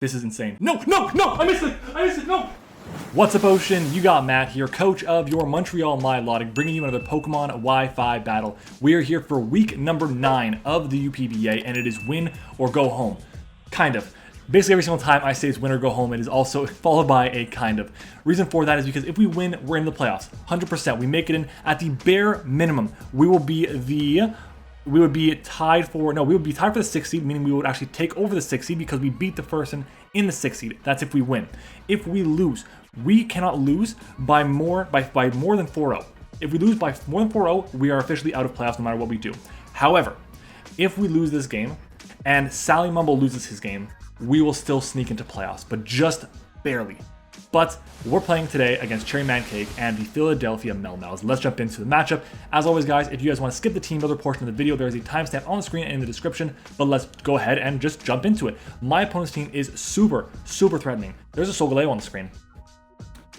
This is insane. No, no, no! I missed it, no! What's up, Ocean? You got Matt here, coach of your Montreal Milotic, bringing you another Pokemon Wi-Fi battle. We are here for week number 9 of the UPBA, and it is win or go home. Kind of. Basically, every single time I say it's win or go home, it is also followed by a kind of. Reason for that is because if we win, we're in the playoffs. 100%. We make it in at the bare minimum. We would be tied for the 6th seed, meaning we would actually take over the 6th seed because we beat the person in the 6th seed. That's if we win. If we lose, we cannot lose by more than 4-0. If we lose by more than 4-0, we are officially out of playoffs no matter what we do. However, if we lose this game and Sally Mumble loses his game, we will still sneak into playoffs, but just barely. But we're playing today against Cherry Mancake and the Philadelphia Melmeows. Let's jump into the matchup. As always, guys, if you guys want to skip the team builder portion of the video, there is a timestamp on the screen and in the description, but let's go ahead and just jump into it. My opponent's team is super threatening. There's a Solgaleo on the screen.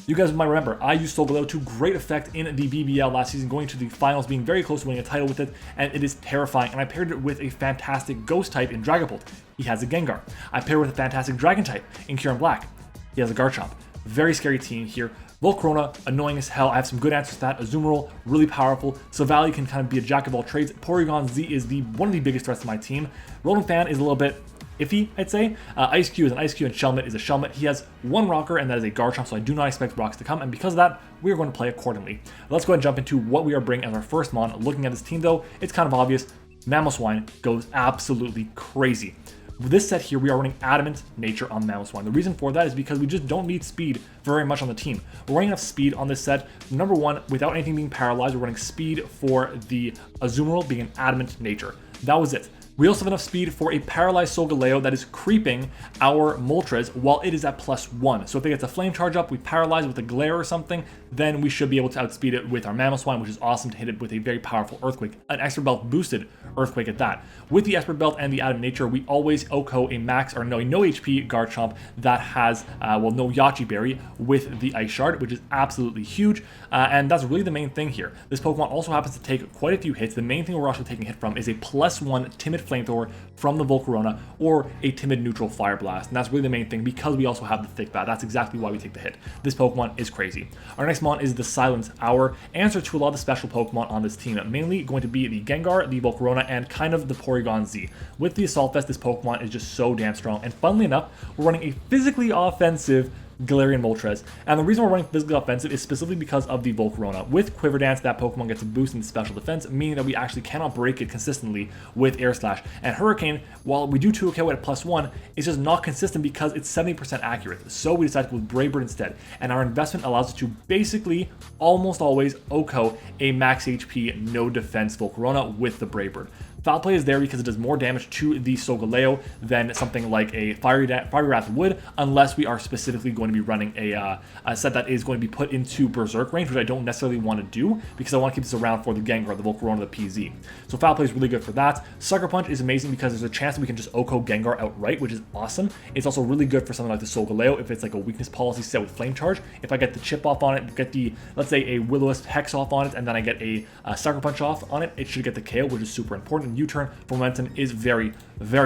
You guys might remember, I used Solgaleo to great effect in the BBL last season, going to the finals, being very close to winning a title with it, and it is terrifying. And I paired it with a fantastic Ghost type in Dragapult. He has a Gengar. I paired it with a fantastic Dragon type in Kieran Black. He has a Garchomp. Very scary team here. Volcarona, annoying as hell. I have some good answers to that. Azumarill, really powerful. Silvally can kind of be a jack of all trades. Porygon Z is one of the biggest threats to my team. Rolling Fan is a little bit iffy, I'd say. Ice Cube is an Ice Cube, and Shelmet is a Shelmet. He has one Rocker, and that is a Garchomp, so I do not expect rocks to come, and because of that, we are going to play accordingly. Let's go ahead and jump into what we are bringing as our first mon. Looking at this team, though, it's kind of obvious. Mamoswine goes absolutely crazy. With this set here, we are running Adamant Nature on Mamoswine. The reason for that is because we just don't need speed very much on the team. We're running enough speed on this set. Number one, without anything being paralyzed, we're running speed for the Azumarill being an Adamant Nature. That was it. We also have enough speed for a paralyzed Solgaleo that is creeping our Moltres while it is at +1. So if it gets a flame charge up, we paralyze with a glare or something, then we should be able to outspeed it with our Mamoswine, which is awesome to hit it with a very powerful Earthquake, an Expert Belt boosted Earthquake at that. With the Expert Belt and the Adamant Nature, we always OHKO a no HP Garchomp that has, no Yachi Berry with the Ice Shard, which is absolutely huge, and that's really the main thing here. This Pokemon also happens to take quite a few hits. The main thing we're actually taking a hit from is a +1 Timid Flamethrower from the Volcarona or a Timid Neutral Fire Blast, and that's really the main thing because we also have the Thick Bat. That's exactly why we take the hit. This Pokemon is crazy. Our next mon is the Silence, our answer to a lot of the special Pokemon on this team, mainly going to be the Gengar, the Volcarona, and kind of the Porygon Z. With the Assault Vest, this Pokemon is just so damn strong, and funnily enough, we're running a physically offensive Galarian Moltres, and the reason we're running physically offensive is specifically because of the Volcarona. With Quiver Dance, that Pokemon gets a boost in special defense, meaning that we actually cannot break it consistently with Air Slash. And Hurricane, while we do 2-KO at +1, it's just not consistent because it's 70% accurate. So we decided to go with Brave Bird instead, and our investment allows us to basically almost always OHKO a max HP, no defense Volcarona with the Brave Bird. Foul Play is there because it does more damage to the Solgaleo than something like a Fiery Wrath would, unless we are specifically going to be running a set that is going to be put into Berserk range, which I don't necessarily want to do because I want to keep this around for the Gengar, the Volcarona, the PZ. So Foul Play is really good for that. Sucker Punch is amazing because there's a chance that we can just OHKO Gengar outright, which is awesome. It's also really good for something like the Solgaleo if it's like a weakness policy set with Flame Charge. If I get the chip off on it, get the, let's say, a Will-O-Wisp Hex off on it, and then I get a Sucker Punch off on it, it should get the KO, which is super important. U-turn for momentum is very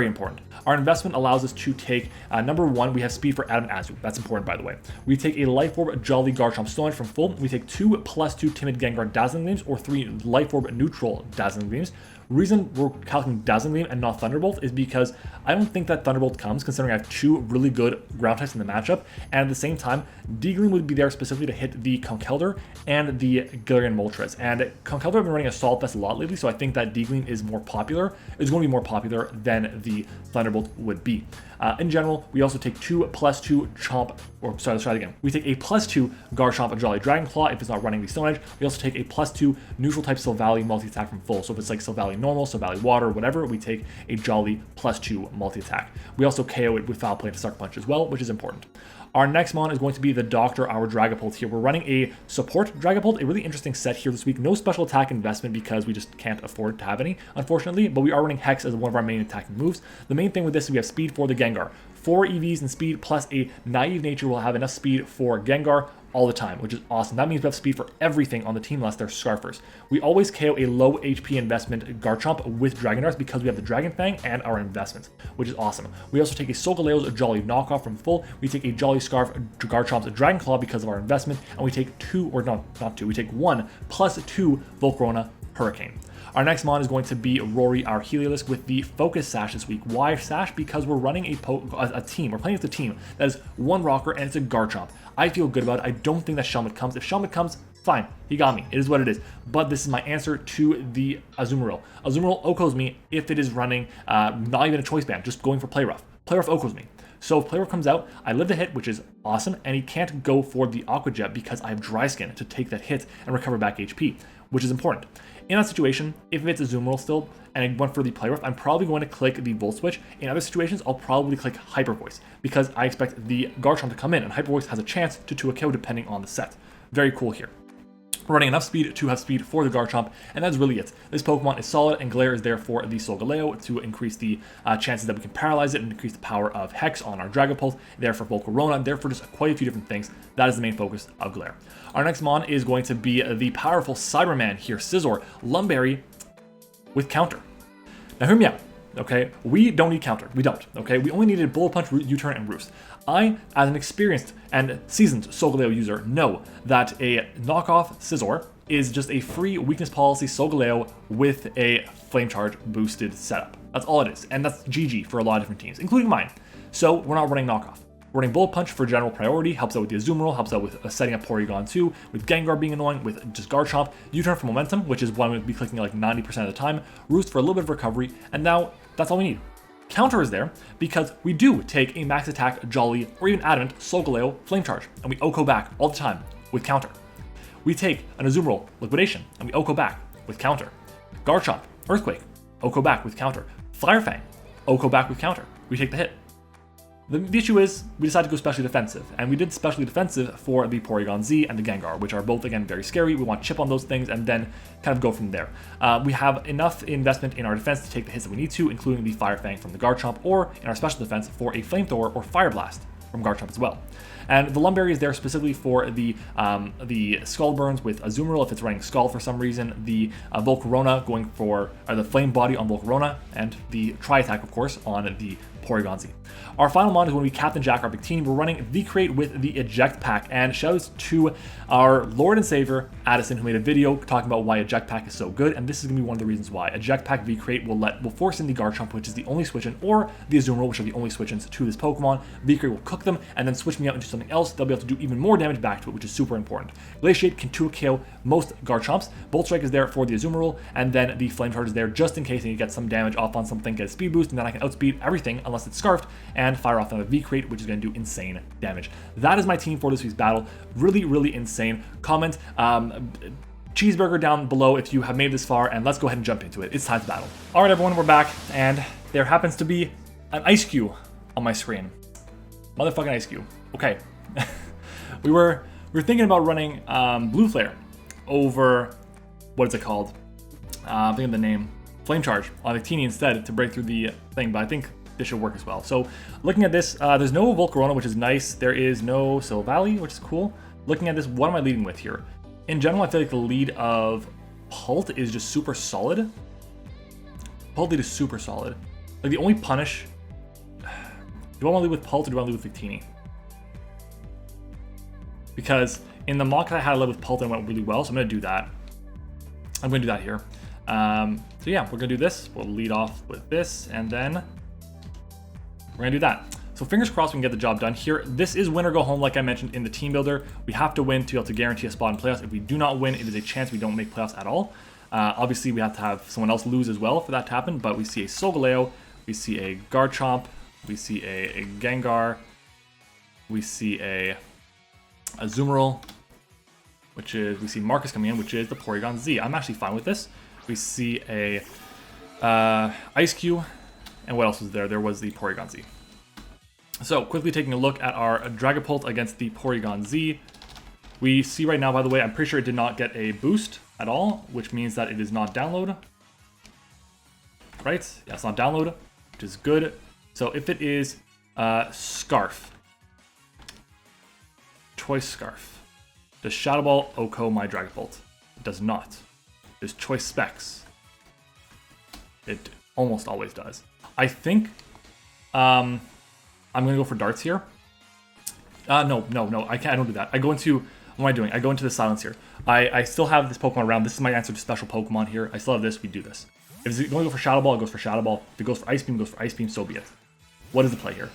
important. Our investment allows us to take, number one, we have speed for Adam Azu. That's important, by the way. We take a Life Orb Jolly Garchomp Stone from full. We take 2 +2 Timid Gengar Dazzling Gleams or 3 Life Orb Neutral Dazzling Gleams. Reason we're calculating Dazzling Gleam and not Thunderbolt is because I don't think that Thunderbolt comes, considering I have 2 really good ground types in the matchup, and at the same time, D-Gleam would be there specifically to hit the Conkeldurr and the Galarian Moltres. And Conkeldurr have been running Assault Vest a lot lately, so I think that D-Gleam is more popular. It's going to be more popular than the Thunderbolt would be. In general, we also take 2 +2 Chomp, or sorry, let's try it again. We take a +2 Garchomp Jolly Dragon Claw if it's not running the Stone Edge. We also take a +2 neutral type Silvally multi-attack from full. So if it's like Silvally normal, Silvally water, whatever, we take a Jolly +2 multi-attack. We also KO it with Foul Play to Sucker Punch as well, which is important. Our next mon is going to be the Doctor, our Dragapult here. We're running a support Dragapult, a really interesting set here this week. No special attack investment because we just can't afford to have any, unfortunately, but we are running Hex as one of our main attacking moves. The main thing with this is we have speed for the Gengar, 4 EVs and speed plus a naive nature will have enough speed for Gengar all the time, which is awesome. That means we have speed for everything on the team unless they're Scarfers. We always KO a low HP investment Garchomp with Dragon Darts because we have the Dragon Fang and our investments, which is awesome. We also take a Solgaleo's Jolly knockoff from full. We take a Jolly Scarf Garchomp's Dragon Claw because of our investment, and we take we take 1 plus 2 Volcarona Hurricane. Our next mon is going to be Rory, our Heliolisk, with the Focus Sash this week. Why Sash? Because we're running a team. We're playing with a team that is 1 Rocker and it's a Garchomp. I feel good about it. I don't think that Shelmet comes. If Shelmet comes, fine. He got me. It is what it is. But this is my answer to the Azumarill. Azumarill Okos me if it is running not even a Choice Band, just going for Play Rough. Play Rough Okos me. So if Play Rough comes out, I live the hit, which is awesome, and he can't go for the Aqua Jet because I have Dry Skin to take that hit and recover back HP, which is important. In that situation, if it's a Azumarill still, and I went for the Play Rough, I'm probably going to click the Volt Switch. In other situations, I'll probably click Hyper Voice, because I expect the Garchomp to come in, and Hyper Voice has a chance to 2 a KO depending on the set. Very cool here. We're running enough speed to have speed for the Garchomp, and that's really it. This Pokemon is solid, and Glare is there for the Solgaleo to increase the chances that we can paralyze it and increase the power of Hex on our Dragapult, there for Volcarona, there for just quite a few different things. That is the main focus of Glare. Our next mon is going to be the powerful Cyberman here, Scizor, Lumberry with Counter. Now hear me out. Okay, we don't need Counter. We don't. Okay, we only needed Bullet Punch, U-Turn, and Roost. I, as an experienced and seasoned Solgaleo user, know that a knockoff Scizor is just a free weakness policy Solgaleo with a Flame Charge boosted setup. That's all it is, and that's GG for a lot of different teams, including mine. So we're not running knockoff. We're running Bullet Punch for general priority, helps out with the Azumarill, helps out with setting up Porygon 2, with Gengar being annoying, with just Garchomp, U-Turn for momentum, which is what I'm going to be clicking like 90% of the time, Roost for a little bit of recovery, and now that's all we need. Counter is there because we do take a max attack, Jolly, or even Adamant, Solgaleo, Flame Charge, and we OHKO back all the time with Counter. We take an Azumarill, Liquidation, and we OHKO back with Counter. Garchomp, Earthquake, OHKO back with Counter. Fire Fang, OHKO back with Counter. We take the hit. The issue is, we decided to go specially defensive, and we did specially defensive for the Porygon Z and the Gengar, which are both, again, very scary. We want chip on those things and then kind of go from there. We have enough investment in our defense to take the hits that we need to, including the Fire Fang from the Garchomp, or in our special defense for a Flamethrower or Fire Blast from Garchomp as well. And the Lumberry is there specifically for the Skull Burns with Azumarill if it's running Skull for some reason, the Volcarona going for the Flame Body on Volcarona, and the Tri-Attack, of course, on the Porygon Z. Our final mon is when we Captain Jack our big team. We're running V-Crate with the Eject Pack, and shoutouts to our Lord and Savior, Addison, who made a video talking about why Eject Pack is so good, and this is going to be one of the reasons why. Eject Pack V-Crate will force in the Garchomp, which is the only switch-in, or the Azumarill, which are the only switch-ins to this Pokemon. V-Crate will cook them, and then switch me out into something else. They'll be able to do even more damage back to it, which is super important. Glaciate can 2-KO most Garchomps. Bolt Strike is there for the Azumarill, and then the Flame Charge is there just in case I need to get some damage off on something, get a speed boost, and then I can outspeed everything unless it's Scarfed, and fire off another V-Crate, which is going to do insane damage. That is my team for this week's battle. Really, really insane. Comment cheeseburger down below if you have made this far, and let's go ahead and jump into it. It's time to battle. All right, everyone, we're back, and there happens to be an Ice Cube on my screen. Motherfucking Ice Cube. Okay. we were thinking about running Blue Flare over, what is it called? I'm thinking of the name. Flame Charge on Victini instead to break through the thing, but I think this should work as well. So looking at this, there's no Volcarona, which is nice. There is no Silvally, which is cool. Looking at this, what am I leading with here? In general, I feel like the lead of Pult is just super solid. Pult lead is super solid. Like the only punish, do I want to lead with Pult or do I want to lead with Victini? Because in the mock I had a lead with Pult and it went really well, so I'm going to do that. I'm going to do that here. So yeah, we're going to do this. We'll lead off with this, and then we're going to do that. So fingers crossed we can get the job done here. This is win or go home, like I mentioned in the team builder. We have to win to be able to guarantee a spot in playoffs. If we do not win, it is a chance we don't make playoffs at all. Obviously, we have to have someone else lose as well for that to happen, but we see a Solgaleo, we see a Garchomp, we see a Gengar, we see a Azumarill, which is, we see Marcus coming in, which is the Porygon Z. I'm actually fine with this. We see a Ice Cube, and what else was there? There was the Porygon Z. So quickly taking a look at our Dragapult against the Porygon Z. We see right now, by the way, I'm pretty sure it did not get a boost at all, which means that it is not download. Right? Yeah, it's not download, which is good. So if it is Scarf. Choice Scarf. Does Shadow Ball Oko my Dragon Bolt? It does not. Does Choice Specs? It almost always does. I think I'm gonna go for darts here. No, I can't. I don't do that. I go into, what am I doing? I go into the silence here. I still have this Pokemon around. This is my answer to special Pokemon here. I still have this. We do this. If it's going to go for Shadow Ball, it goes for Shadow Ball. If it goes for Ice Beam, it goes for Ice Beam. So be it. What is the play here?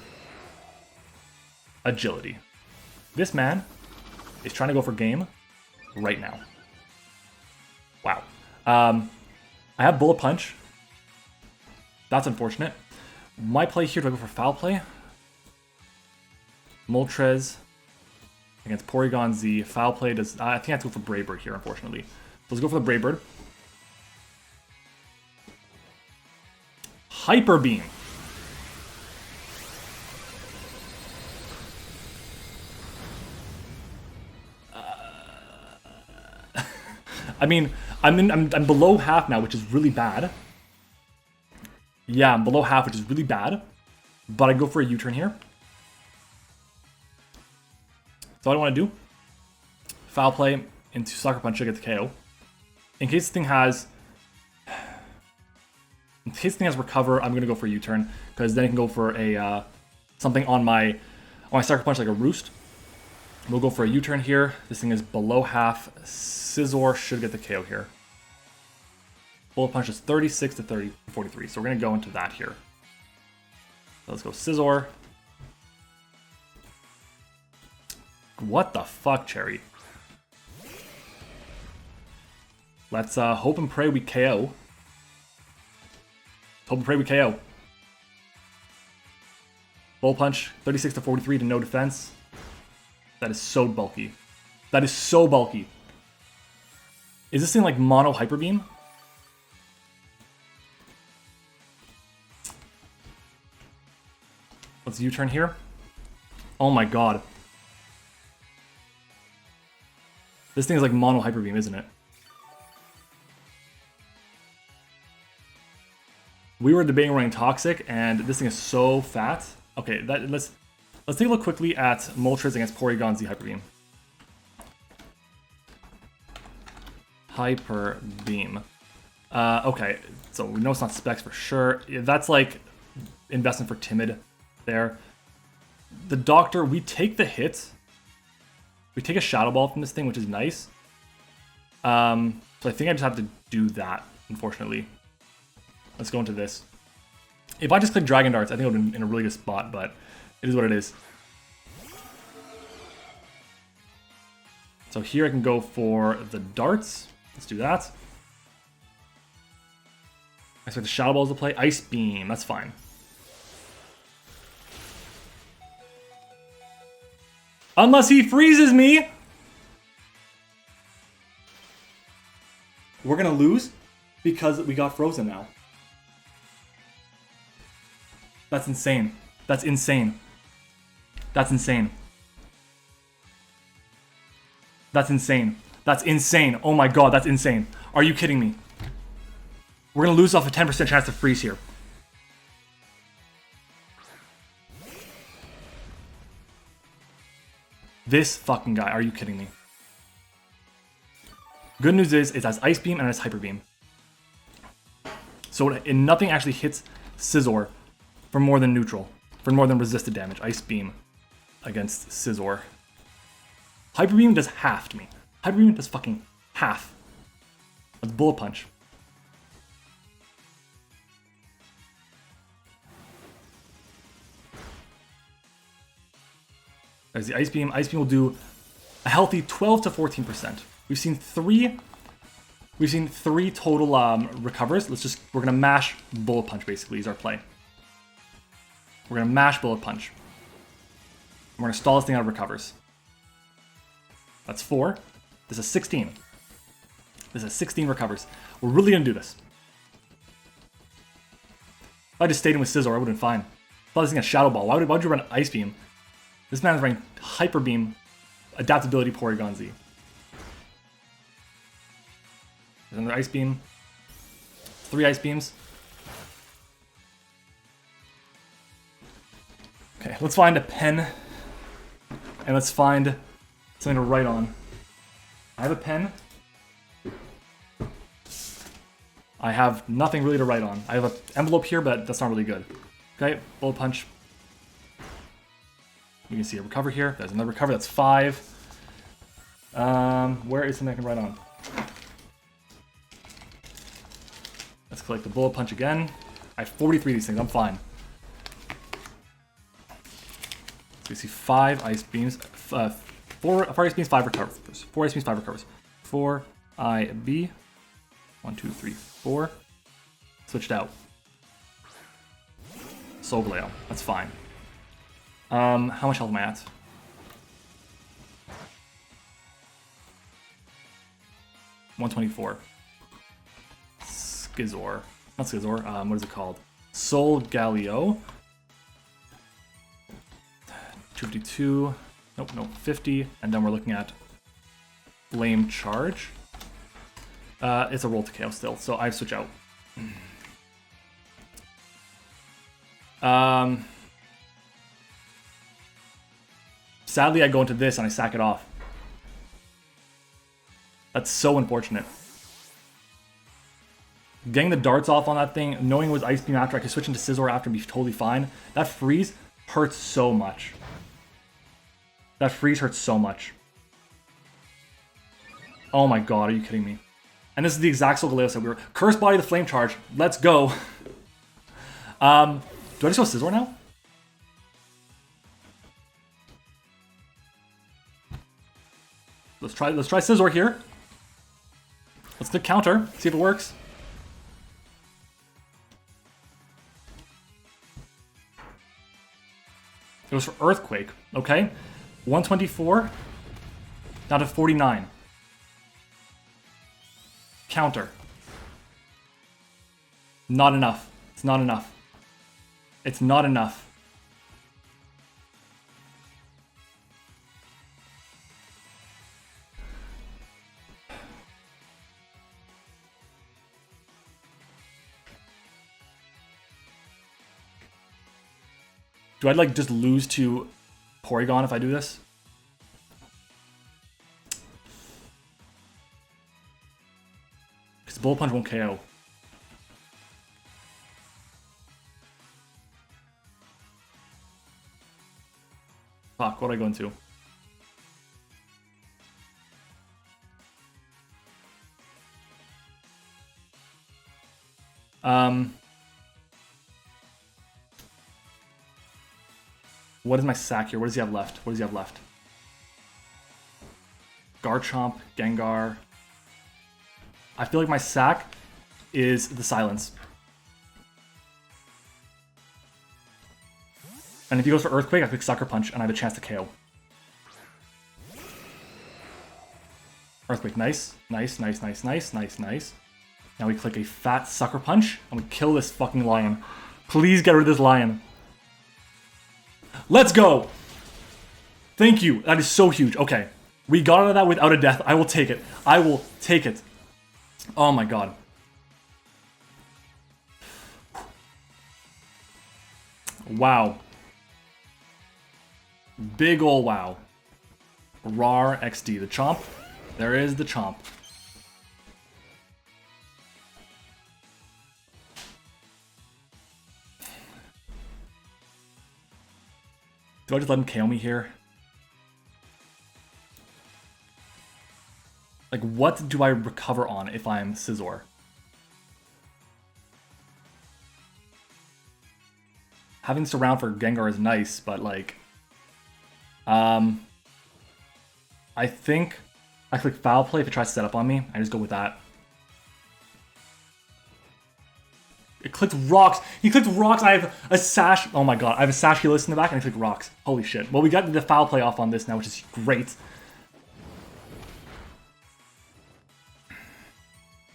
Agility. This man is trying to go for game right now. Wow. I have Bullet Punch. That's unfortunate. My play here, do I go for Foul Play? Moltres against Porygon Z. Foul Play does... I think I have to go for Brave Bird here, unfortunately. So let's go for the Brave Bird. Hyper Beam. I mean, I'm below half now, which is really bad. Yeah, I'm below half, which is really bad. But I go for a U-turn here. So what I want to do, Foul Play into Sucker Punch to get the KO. In case this thing has Recover, I'm gonna go for a U-turn because then it can go for a something on my Sucker Punch like a Roost. We'll go for a U-turn here. This thing is below half. Scizor should get the KO here. Bullet Punch is 36 to 43, so we're gonna go into that here. So let's go Scizor. What the fuck, Cherry? Let's hope and pray we KO. Hope and pray we KO. Bullet Punch, 36 to 43 to no defense. That is so bulky. That is so bulky. Is this thing like Mono Hyper Beam? Let's U-turn here. Oh my god. This thing is like Mono Hyper Beam, isn't it? We were debating running Toxic, and this thing is so fat. Okay, let's take a look quickly at Moltres against Porygon Z Hyper Beam. Hyper Beam. Okay, so we know it's not Specs for sure. Yeah, that's like investment for Timid there. The Doctor, we take the hit. We take a Shadow Ball from this thing, which is nice. So I think I just have to do that, unfortunately. Let's go into this. If I just click Dragon Darts, I think I would be in a really good spot, but it is what it is. So here I can go for the darts. Let's do that. I expect the Shadow Balls to play. Ice Beam, that's fine. Unless he freezes me! We're gonna lose because we got frozen now. That's insane. That's insane. That's insane. That's insane. That's insane. Oh my god, that's insane. Are you kidding me? We're gonna lose off a 10% chance to freeze here. This fucking guy, are you kidding me? Good news is, it has Ice Beam and it has Hyper Beam. So nothing actually hits Scizor for more than neutral, for more than resisted damage. Ice Beam against Scizor. Hyper Beam does half to me. Hyper Beam does fucking half. Let's Bullet Punch. There's the Ice Beam. Ice Beam will do a healthy 12 to 14%. We've seen three total recovers. We're gonna mash Bullet Punch basically is our play. We're gonna mash Bullet Punch. We're gonna stall this thing out of recovers. That's 4. This is 16. This is 16 recovers. We're really gonna do this. If I just stayed in with Scizor, I would have been fine. I thought this thing had Shadow Ball. Why would you run Ice Beam? This man is running Hyper Beam, Adaptability Porygon Z. There's another Ice Beam. 3 Ice Beams. Okay, Okay, let's find a pen. And let's find something to write on. I have a pen. I have nothing really to write on. I have an envelope here, but that's not really good. Okay, bullet punch. You can see a recover here. There's another recover. That's 5. Where is something I can write on? Let's collect the bullet punch again. I have 43 of these things. I'm fine. So we see 5 ice beams. 4 ice beams, 5 recovers. 4 ice beams, 5 recovers. 4 IB. 1, 2, 3, 4. Switched out. Solgaleo. That's fine. How much health am I at? $124. Skizor. Not Skizor. What is it called? Solgaleo. 252. Nope, no, 50. And then we're looking at Flame Charge. It's a roll to KO still, so I switch out. Sadly, I go into this and I sack it off. That's so unfortunate. Getting the darts off on that thing, knowing it was Ice Beam after, I could switch into Scizor after and be totally fine. That freeze hurts so much. That freeze hurts so much. Oh my god, are you kidding me? And this is the exact Solgaleo set we were. Curse Body, the Flame Charge. Let's go. Do I just go Scizor now? Let's try Scizor here. Let's do counter, see if it works. It was for Earthquake, okay. 124 down to 49. Counter. Not enough. It's not enough. It's not enough. Do I like just lose to Porygon if I do this? Because Bullet Punch won't KO. Fuck, what do I go into? What is my sack here? What does he have left? What does he have left? Garchomp, Gengar. I feel like my sack is the silence. And if he goes for Earthquake, I click Sucker Punch and I have a chance to KO. Earthquake, nice. Nice, nice, nice, nice, nice, nice. Now we click a fat Sucker Punch and we kill this fucking lion. Please get rid of this lion. Let's go! Thank you. That is so huge. Okay. We got out of that without a death. I will take it. I will take it. Oh my god. Wow. Big ol' wow. RAR XD. The Chomp. There is the Chomp. Do I just let him KO me here? Like, what do I recover on if I'm Scizor? Having this around for Gengar is nice, but like... I think I click Foul Play if it tries to set up on me. I just go with that. It clicked Rocks. He clicked Rocks. I have a Sash. Oh my god. I have a Sashulus in the back and I click Rocks. Holy shit. Well, we got the Foul Play off on this now, which is great.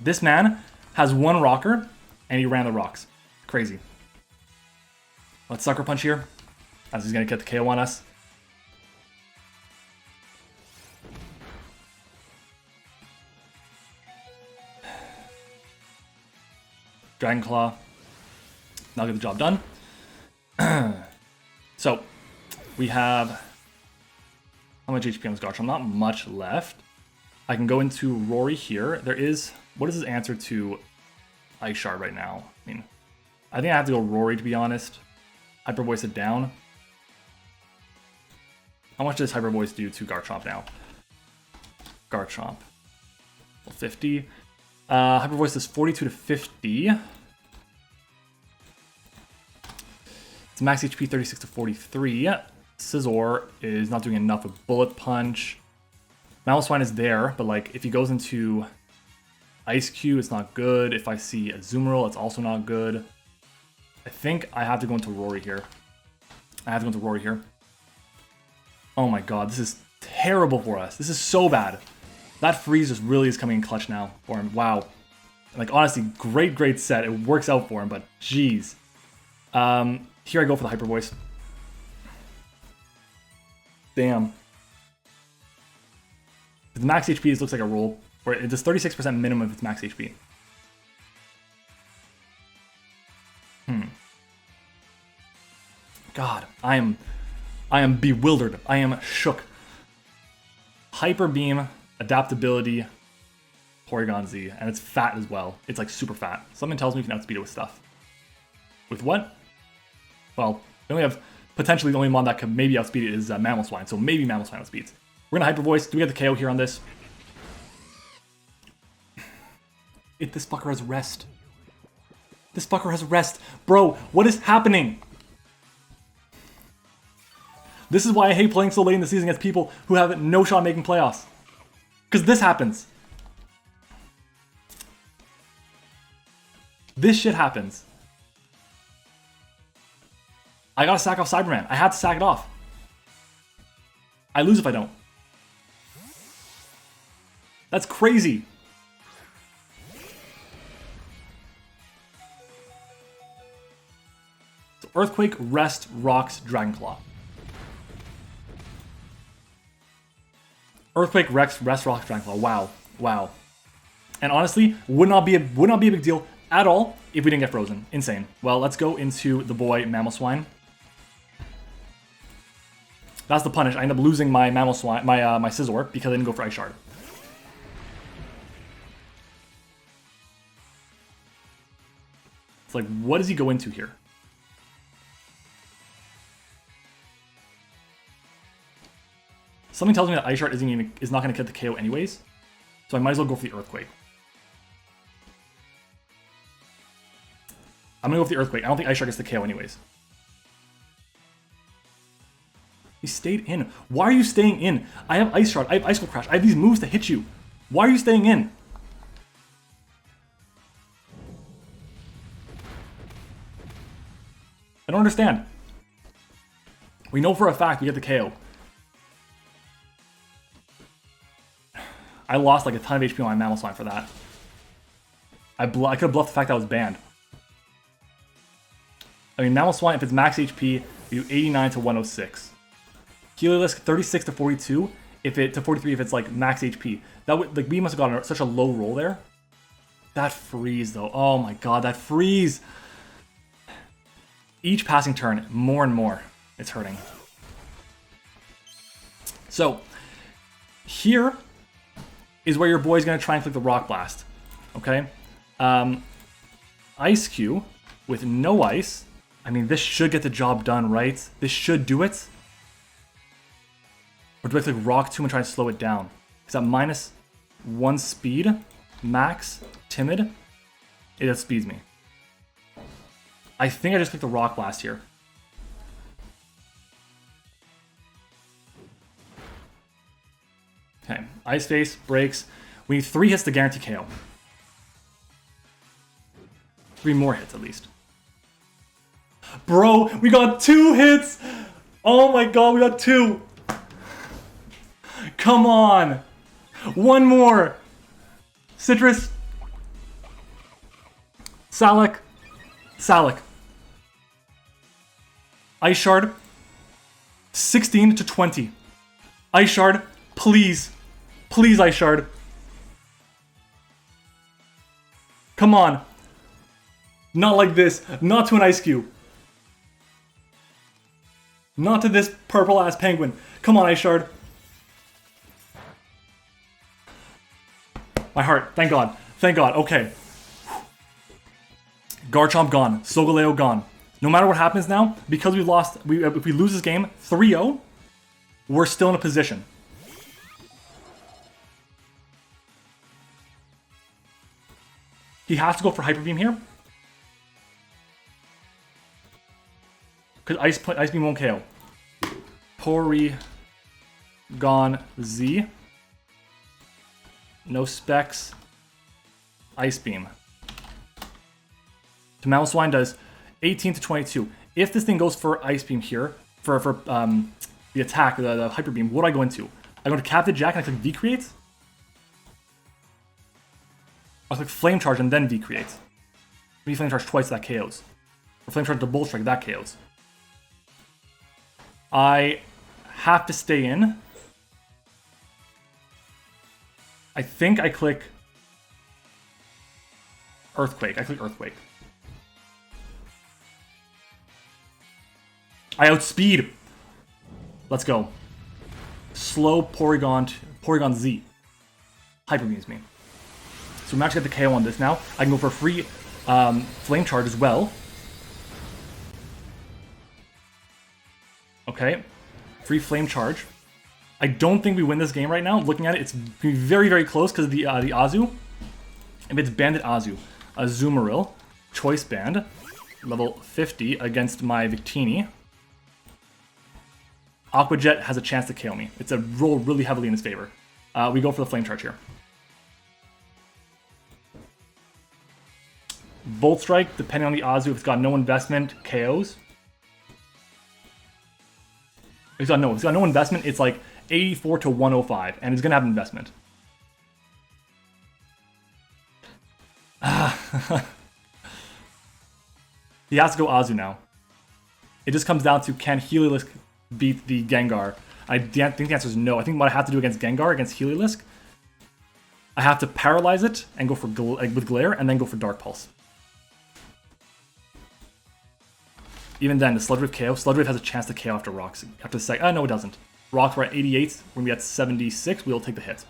This man has one Rocker and he ran the Rocks. Crazy. Let's Sucker Punch here, as he's going to get the KO on us. Dragon Claw. That'll get the job done. So, We have... How much HP on this Garchomp? Not much left. I can go into Rory here. There is... What is his answer to Ice Shard right now? I mean, I think I have to go Rory, to be honest. Hyper Voice it down. How much does Hyper Voice do to Garchomp now? Garchomp. 50. Hyper Voice is 42 to 50. It's max HP 36 to 43. Scizor is not doing enough with Bullet Punch. Mamoswine is there, but like if he goes into Ice Cube, it's not good. If I see a Azumarill, it's also not good. I think I have to go into Rory here. Oh my god, this is terrible for us. This is so bad. That freeze just really is coming in clutch now for him. Wow. Like honestly, great set. It works out for him, but jeez. Here I go for the Hyper Voice. Damn. The max HP, this looks like a roll. Where it does 36% minimum if it's max HP. God, I am bewildered. I am shook. Hyper Beam, Adaptability, Porygon Z, and it's fat as well. It's like super fat. Something tells me we can outspeed it with stuff. With what? Well, we only have potentially the only mon that could maybe outspeed it is Mamoswine, so maybe Mamoswine outspeeds. We're gonna Hyper Voice. Do we get the KO here on this? This fucker has rest. This fucker has rest. Bro, what is happening? This is why I hate playing so late in the season against people who have no shot making playoffs. Because this happens. This shit happens. I gotta sack off Cyberman. I have to sack it off. I lose if I don't. That's crazy. So Earthquake, Rest, Rocks, Dragon Claw. Earthquake, Rest, Rocks, Dragon Claw. Wow. Wow. And honestly, would not be a big deal at all if we didn't get frozen. Insane. Well, let's go into the boy Mamoswine. That's the punish. I end up losing my Mamoswine, my Scizor because I didn't go for Ice Shard. It's like, what does he go into here? Something tells me that Ice Shard is not going to get the KO anyways, so I might as well go for the Earthquake. I'm going to go for the Earthquake. I don't think Ice Shard gets the KO anyways. He stayed in. Why are you staying in? I have Ice Shard. I have Ice Cold Crash. I have these moves to hit you. Why are you staying in? I don't understand. We know for a fact we get the KO. I lost like a ton of HP on my Mamoswine for that. I could have bluffed the fact that I was banned. I mean, Mamoswine, if it's max HP, we do 89 to 106. Heliolisk 36 to 42, to 43 if it's like max HP. That would, like, we must have gotten such a low roll there. That freeze though, oh my god, that freeze! Each passing turn, more and more, it's hurting. So, here is where your boy's gonna try and click the Rock Blast, okay? Ice Cube with no ice. I mean, this should get the job done, right? This should do it. Or do I click Rock Tomb and try to slow it down? Is that -1 speed, max, timid? It outspeeds me. I think I just clicked the Rock Blast here. Okay, Ice Face, breaks. We need 3 hits to guarantee KO. 3 more hits at least. Bro, we got 2 hits! Oh my god, we got 2! Come on! 1 more! Citrus. Salak. Salak. Ice Shard. 16 to 20. Ice Shard, please. Please, Ice Shard. Come on. Not like this. Not to an Ice Cube. Not to this purple-ass penguin. Come on, Ice Shard. My heart. Thank God. Thank God. Okay. Garchomp gone. Solgaleo gone. No matter what happens now, because we've lost... if we lose this game 3-0, we're still in a position. He has to go for Hyper Beam here. Because Ice Beam won't KO. Porygon Z. No specs. Ice Beam. Mamoswine does 18 to 22. If this thing goes for Ice Beam here, for the attack, the Hyper Beam, what do I go into? I go into Captain Jack and I click V-Create? I'll click Flame Charge and then V-Create. Maybe Flame Charge twice, that KOs. Or Flame Charge to Bull Strike, that KOs. I have to stay in. I think I click Earthquake. I click Earthquake. I outspeed. Let's go. Slow Porygon Z. Hyper Beams me. So I'm actually got the KO on this now. I can go for a free Flame Charge as well. Okay. Free Flame Charge. I don't think we win this game right now. Looking at it, it's going to be very, very close because of the Azu. If it's Bandit Azu. Azumarill. Choice Band. Level 50 against my Victini. Aqua Jet has a chance to KO me. It's a roll really heavily in his favor. We go for the Flame Charge here. Volt Strike, depending on the Azu, if it's got no investment, KOs. If it's got no investment, it's like 84 to 105, and it's gonna have investment. He has to go Azu now. It just comes down to, can Heliolisk beat the Gengar? I think the answer is no. I think what I have to do against Gengar, against Heliolisk, I have to paralyze it and go for with Glare, and then go for Dark Pulse. Even then, the Sludge KO. Sludge has a chance to KO after Rocks. After the second, no, it doesn't. Rocks were at 88. When we at 76, we'll take the hit.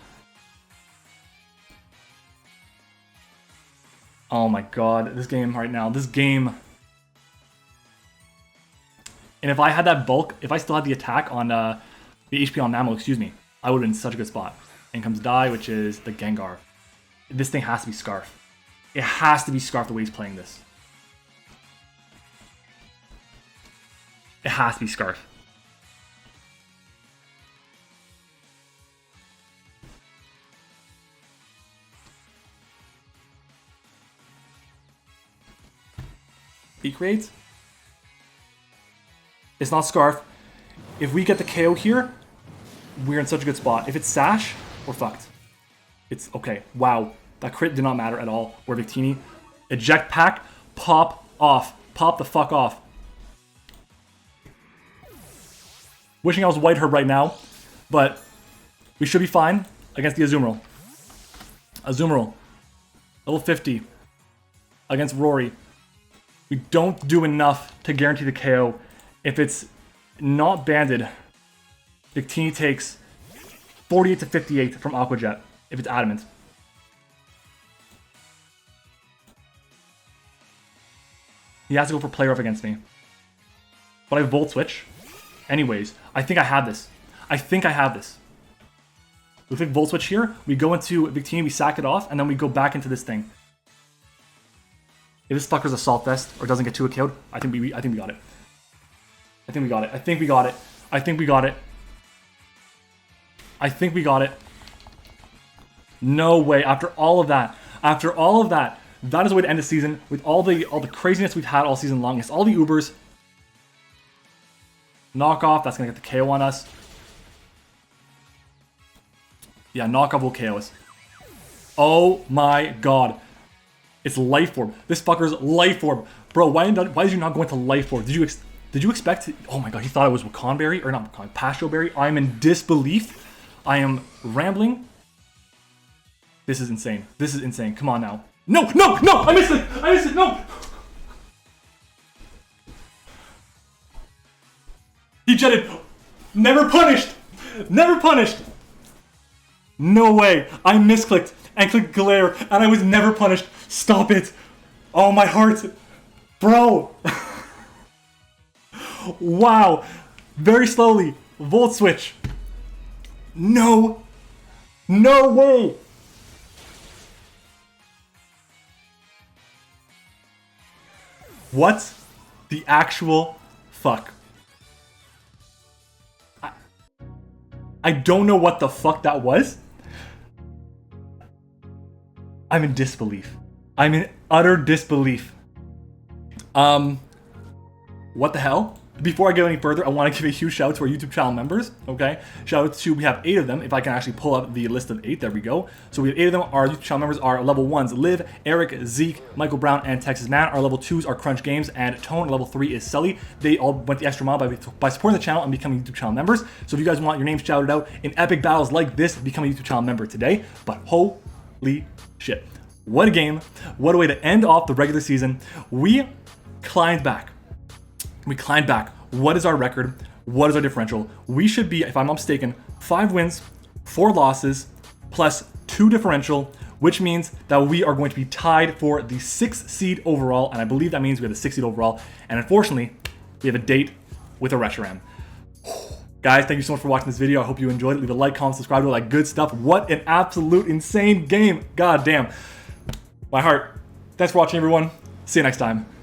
Oh my God, this game right now. This game. And if I had that bulk, if I still had the attack on the HP on Mammal, excuse me, I would have been in such a good spot. In comes Die, which is the Gengar. This thing has to be Scarf. It has to be Scarf the way he's playing this. It has to be Scarf. Peak rates? It's not Scarf. If we get the KO here, we're in such a good spot. If it's Sash, we're fucked. It's okay. Wow. That crit did not matter at all. We're Victini. Eject Pack. Pop off. Pop the fuck off. Wishing I was White Herb right now, but we should be fine against the Azumarill. Azumarill. Level 50. Against Rory. We don't do enough to guarantee the KO. If it's not banded, Victini takes 48 to 58 from Aqua Jet, if it's Adamant. He has to go for Play Rough against me. But I have Volt Switch. Anyways, I think I have this. I think I have this. We click Volt Switch here, we go into Victini, we sack it off, and then we go back into this thing. If this fucker's Assault Vest or doesn't get 2 KO'd, I think we got it. I think we got it. I think we got it. I think we got it. I think we got it. No way. After all of that, that is the way to end the season with all the craziness we've had all season long. It's all the Ubers. Knockoff, that's gonna get the KO on us. Yeah, Knockoff will KO us. Oh my God. It's Life Orb. This fucker's Life Orb. Bro, why did you not go into Life Orb? Did you expect... Oh my God, he thought it was Wakanberry, or not Wakan, Pastioberry. I'm in disbelief. I am rambling. This is insane. This is insane. Come on now. No, no, no! I missed it! I missed it! No! He jetted. Never punished. Never punished. No way. I misclicked and clicked glare and I was never punished. Stop it. Oh, my heart. Bro. Wow. Very slowly. Volt switch. No. No way. What the actual fuck? I don't know what the fuck that was. I'm in disbelief. I'm in utter disbelief. What the hell? Before I go any further, I want to give a huge shout out to our YouTube channel members, okay? Shout out to, we have 8 of them, if I can actually pull up the list of 8, there we go. So we have 8 of them. Our YouTube channel members are level 1s, Liv, Eric, Zeke, Michael Brown, and Texas Man. Our level 2s are Crunch Games and Tone. Our level 3 is Sully. They all went the extra mile by supporting the channel and becoming YouTube channel members. So if you guys want your names shouted out in epic battles like this, become a YouTube channel member today. But holy shit. What a game. What a way to end off the regular season. We climbed back. We climbed back. What is our record? What is our differential? We should be, if I'm not mistaken, 5 wins, 4 losses, plus 2 differential, which means that we are going to be tied for the 6th seed overall, and I believe that means we have the 6th seed overall, and unfortunately, we have a date with a Reshiram. Guys, thank you so much for watching this video. I hope you enjoyed it. Leave a like, comment, subscribe to all that good stuff. What an absolute insane game. God damn. My heart. Thanks for watching, everyone. See you next time.